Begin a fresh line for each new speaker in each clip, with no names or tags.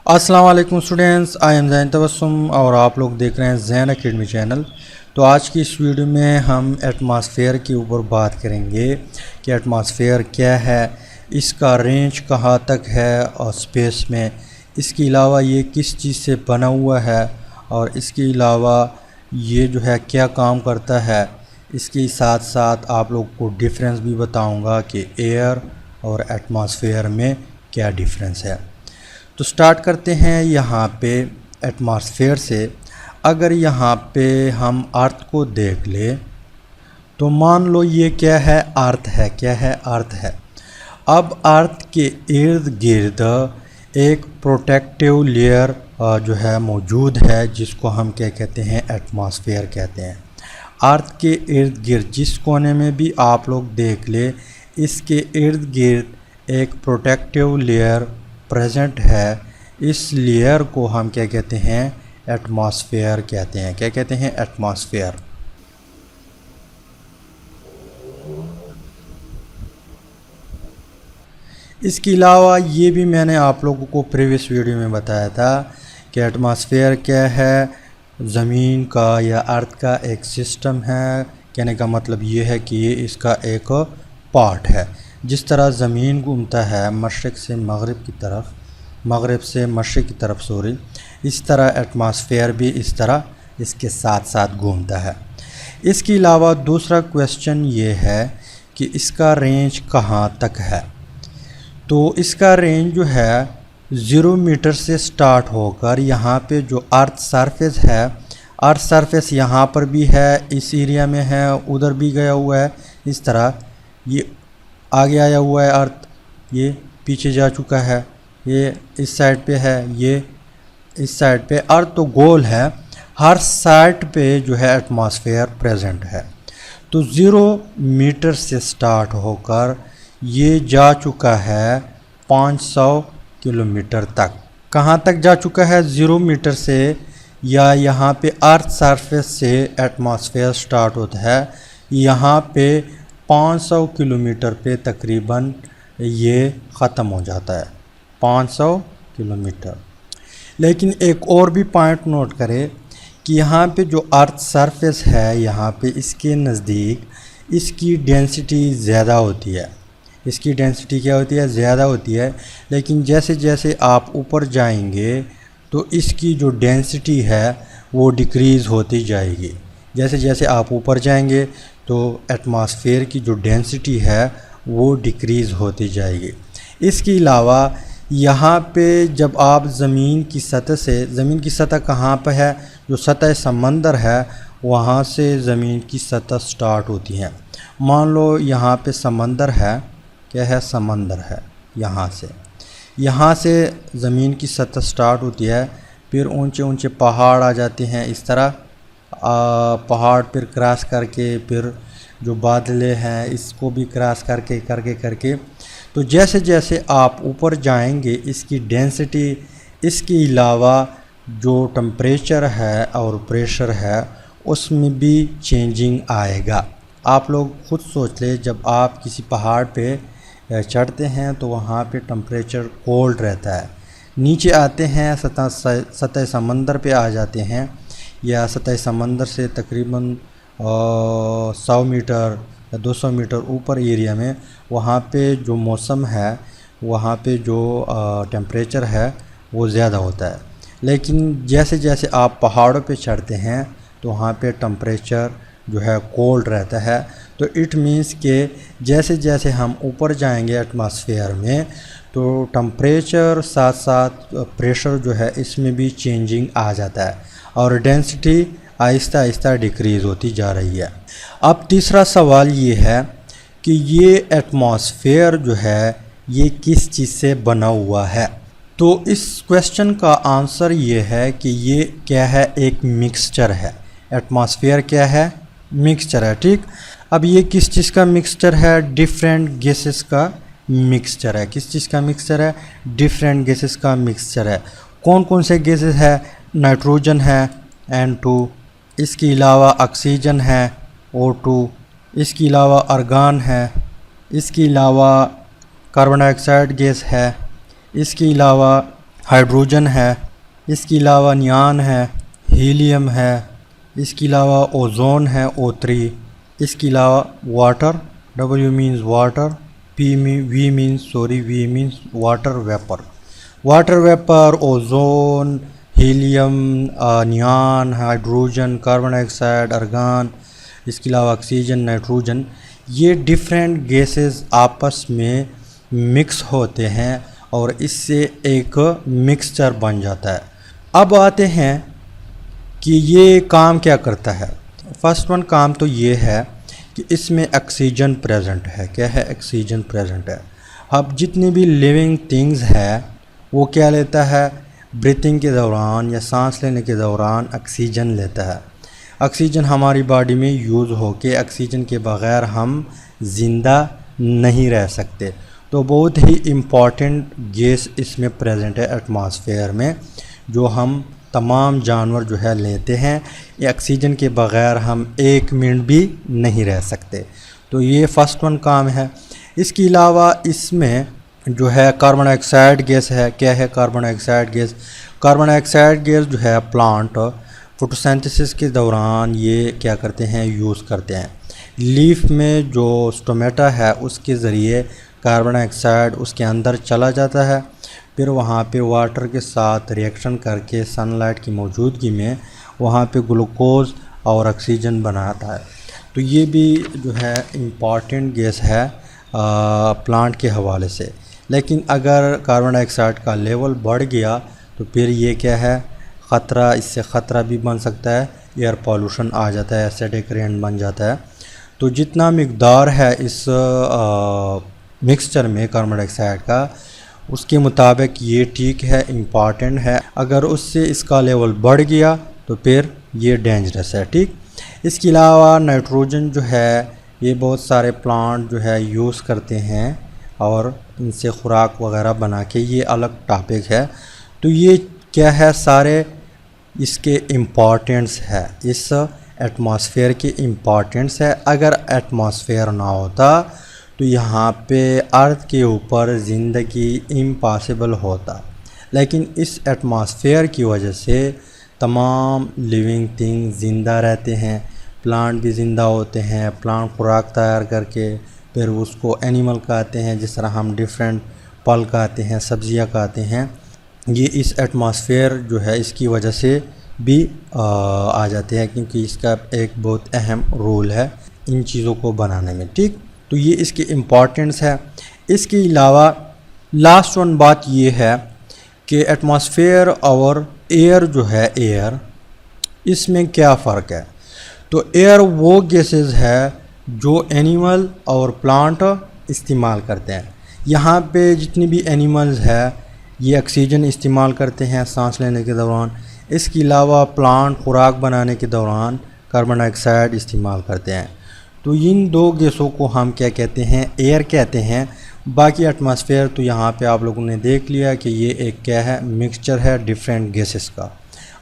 अस्सलाम वालेकुम students, I am Jain Tabassum और आप लोग देख रहे हैं जैन अकेडमी चैनल। तो आज की इस वीडियो में हम एटमॉस्फेयर के ऊपर बात करेंगे कि एटमॉस्फेयर क्या है, इसका रेंज कहाँ तक है और स्पेस में, इसके अलावा ये किस चीज़ से बना हुआ है और इसके अलावा ये जो है क्या काम करता है। इसके साथ साथ आप लोग को डिफरेंस भी बताऊंगा कि एयर और एटमॉस्फेयर में क्या डिफरेंस है। तो स्टार्ट करते हैं यहाँ पे एटमॉस्फेयर से। अगर यहाँ पे हम अर्थ को देख ले तो मान लो ये क्या है, अर्थ है। क्या है? अर्थ है। अब अर्थ के इर्द गिर्द एक प्रोटेक्टिव लेयर जो है मौजूद है, जिसको हम क्या कहते हैं, एटमॉस्फेयर कहते हैं। अर्थ के इर्द गिर्द जिस कोने में भी आप लोग देख ले, इसके इर्द गिर्द एक प्रोटेक्टिव लेयर प्रेजेंट है। इस लेयर को हम क्या कहते हैं, एटमॉस्फेयर कहते हैं। क्या कहते हैं? एटमॉस्फेयर। इसके अलावा ये भी मैंने आप लोगों को प्रीवियस वीडियो में बताया था कि एटमॉस्फेयर क्या है, ज़मीन का या अर्थ का एक सिस्टम है। कहने का मतलब ये है कि ये इसका एक पार्ट है। जिस तरह ज़मीन घूमता है मशरिक़ से मगरिब की तरफ, मगरिब से मशरिक़ की तरफ सॉरी, इस तरह एटमॉस्फेयर भी इस तरह इसके साथ साथ घूमता है। इसके अलावा दूसरा क्वेश्चन ये है कि इसका रेंज कहाँ तक है। तो इसका रेंज जो है 0 मीटर से स्टार्ट होकर यहाँ पे जो अर्थ सरफेस है, अर्थ सरफेस यहाँ पर भी है, इस एरिया में है, उधर भी गया हुआ है। इस तरह ये आगे आया हुआ है अर्थ, ये पीछे जा चुका है, ये इस साइड पे है, ये इस साइड पे। अर्थ तो गोल है, हर साइड पे जो है एटमॉस्फेयर प्रेजेंट है। तो 0 मीटर से स्टार्ट होकर ये जा चुका है 500 किलोमीटर तक। कहाँ तक जा चुका है? 0 मीटर से, या यहाँ पे अर्थ सरफेस से एटमॉस्फेयर स्टार्ट होता है, यहाँ पे 500 किलोमीटर पे तकरीबन ये ख़त्म हो जाता है, 500 किलोमीटर। लेकिन एक और भी पॉइंट नोट करें कि यहाँ पे जो अर्थ सरफेस है, यहाँ पे इसके नज़दीक इसकी डेंसिटी ज़्यादा होती है। इसकी डेंसिटी क्या होती है? ज़्यादा होती है। लेकिन जैसे जैसे आप ऊपर जाएंगे तो इसकी जो डेंसिटी है वो डिक्रीज़ होती जाएगी। जैसे जैसे आप ऊपर जाएंगे तो एटमॉस्फेयर की जो डेंसिटी है वो डिक्रीज़ होती जाएगी। इसके अलावा यहाँ पे जब आप ज़मीन की सतह से, ज़मीन की सतह कहाँ पर है? जो सतह समंदर है वहाँ से ज़मीन की सतह स्टार्ट होती है। मान लो यहाँ पे समंदर है, क्या है? समंदर है। यहाँ से ज़मीन की सतह स्टार्ट होती है, फिर ऊंचे ऊंचे पहाड़ आ जाते हैं। इस तरह पहाड़ फिर क्रॉस करके फिर जो बादलें हैं इसको भी क्रॉस करके करके तो जैसे जैसे आप ऊपर जाएंगे इसकी डेंसिटी, इसके अलावा जो टेम्परेचर है और प्रेशर है उसमें भी चेंजिंग आएगा। आप लोग खुद सोच ले, जब आप किसी पहाड़ पे चढ़ते हैं तो वहाँ पे टेम्परेचर कोल्ड रहता है, नीचे आते हैं सतह समंदर पे आ जाते हैं, या सतह समंदर से तकरीबन 100 मीटर या 200 मीटर ऊपर एरिया में, वहाँ पे जो मौसम है, वहाँ पे जो टेम्परेचर है वो ज़्यादा होता है। लेकिन जैसे जैसे आप पहाड़ों पे चढ़ते हैं तो वहाँ पे टेम्परेचर जो है कोल्ड रहता है। तो इट मीन्स के जैसे जैसे हम ऊपर जाएंगे एटमॉस्फेयर में तो टेम्परेचर साथ साथ प्रेशर जो है इसमें भी चेंजिंग आ जाता है और डेंसिटी आहिस्ता आहिस्ता डिक्रीज़ होती जा रही है। अब तीसरा सवाल ये है कि ये एटमॉस्फेयर जो है ये किस चीज़ से बना हुआ है। तो इस क्वेश्चन का आंसर ये है कि ये क्या है, एक मिक्सचर है। एटमॉस्फेयर क्या है? मिक्सचर है। ठीक, अब ये किस चीज़ का मिक्सचर है? डिफरेंट गैसेस का मिक्सचर है। किस चीज़ का मिक्सचर है? डिफरेंट गैसेस का मिक्सचर है। कौन कौन से गैसेस है? नाइट्रोजन है N2, इसके अलावा ऑक्सीजन है O2, इसके अलावा आर्गन है, इसके अलावा कार्बन डाइऑक्साइड गैस है, इसके अलावा हाइड्रोजन है, इसके अलावा नियान है, हीलियम है, इसके अलावा ओजोन है O3, इसके अलावा water, W means water, V means water vapour. Water vapour, ozone, helium, neon, hydrogen, carbon dioxide, argon, इसके अलावा ऑक्सीजन, नाइट्रोजन, ये डिफरेंट गैसेस आपस में मिक्स होते हैं और इससे एक मिक्सचर बन जाता है। अब आते हैं कि ये काम क्या करता है। फर्स्ट वन काम तो ये है कि इसमें ऑक्सीजन प्रेजेंट है। क्या है? ऑक्सीजन प्रेजेंट है। अब जितनी भी लिविंग थिंग्स है वो क्या लेता है? ब्रीथिंग के दौरान या सांस लेने के दौरान ऑक्सीजन लेता है। ऑक्सीजन हमारी बॉडी में यूज़ होके ऑक्सीजन के बग़ैर हम ज़िंदा नहीं रह सकते। तो बहुत ही इम्पॉर्टेंट गैस इसमें प्रेजेंट है एटमॉस्फेयर में, जो हम तमाम जानवर जो है लेते हैं। ये ऑक्सीजन के बग़ैर हम 1 मिनट भी नहीं रह सकते। तो ये फ़र्स्ट वन काम है। इसके अलावा इसमें जो है कार्बन डाइऑक्साइड गैस है। क्या है carbon dioxide gas? Carbon dioxide gas जो है प्लांट फोटोसिंथेसिस के दौरान ये क्या करते हैं? यूज़ करते हैं। लीफ में जो स्टोमेटा है उसके ज़रिए कार्बन डाइऑक्साइड उसके अंदर चला जाता है, फिर वहाँ पे वाटर के साथ रिएक्शन करके सनलाइट की मौजूदगी में वहाँ पे ग्लूकोज और ऑक्सीजन बनाता है। तो ये भी जो है इम्पॉर्टेंट गैस है प्लांट के हवाले से। लेकिन अगर कार्बन डाइऑक्साइड का लेवल बढ़ गया तो फिर ये क्या है? ख़तरा, इससे ख़तरा भी बन सकता है। एयर पॉल्यूशन आ जाता है, एसिडिक रेन बन जाता है। तो जितना मिक़दार है इस मिक्सचर में कार्बन डाइऑक्साइड का, उसके मुताबिक ये ठीक है, इम्पॉर्टेंट है। अगर उससे इसका लेवल बढ़ गया तो फिर ये डेंजरस है। ठीक। इसके अलावा नाइट्रोजन जो है ये बहुत सारे प्लांट जो है यूज़ करते हैं और इनसे खुराक वगैरह बना के, ये अलग टॉपिक है। तो ये क्या है? सारे इसके इम्पॉर्टेंस है, इस एटमॉस्फेयर की इम्पॉर्टेंस है। अगर एटमॉस्फेयर ना होता तो यहाँ पे अर्थ के ऊपर ज़िंदगी इम्पॉसिबल होता। लेकिन इस एटमॉस्फेयर की वजह से तमाम लिविंग थिंग ज़िंदा रहते हैं। प्लांट भी ज़िंदा होते हैं। प्लांट खुराक तैयार करके फिर उसको एनिमल कहते हैं, जिस तरह हम डिफरेंट फल कहते हैं, सब्जियां कहते हैं। ये इस एटमॉस्फेयर जो है इसकी वजह से भी आ जाते हैं, क्योंकि इसका एक बहुत अहम रोल है इन चीज़ों को बनाने में। ठीक। तो ये इसकी इम्पॉर्टेंस है। इसके अलावा लास्ट वन बात ये है कि एटमॉस्फेयर और एयर जो है, एयर, इसमें क्या फ़र्क है? तो एयर वो गैसेस है जो एनिमल और प्लांट इस्तेमाल करते हैं। यहाँ पे जितनी भी एनिमल्स है ये ऑक्सीजन इस्तेमाल करते हैं सांस लेने के दौरान। इसके अलावा प्लांट खुराक बनाने के दौरान कार्बन डाइऑक्साइड इस्तेमाल करते हैं। तो इन दो गैसों को हम क्या कहते हैं? एयर कहते हैं। बाकी एटमॉस्फेयर तो यहाँ पे आप लोगों ने देख लिया कि ये एक क्या है? मिक्सचर है डिफरेंट गैसेस का।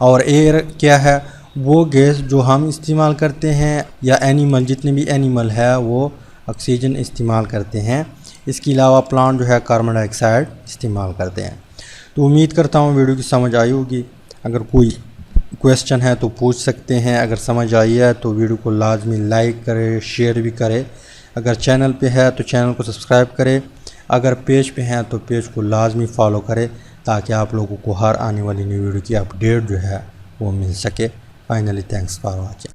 और एयर क्या है? वो गैस जो हम इस्तेमाल करते हैं, या एनिमल, जितने भी एनिमल है वो ऑक्सीजन इस्तेमाल करते हैं। इसके अलावा प्लांट जो है कार्बन डाइऑक्साइड इस्तेमाल करते हैं। तो उम्मीद करता हूँ वीडियो की समझ आई होगी। अगर कोई क्वेश्चन है तो पूछ सकते हैं। अगर समझ आई है तो वीडियो को लाजमी लाइक करें, शेयर भी करें। अगर चैनल पे है तो चैनल को सब्सक्राइब करें। अगर पेज पे हैं तो पेज को लाजमी फॉलो करें, ताकि आप लोगों को हर आने वाली न्यू वीडियो की अपडेट जो है वो मिल सके। Finally thanks for watching.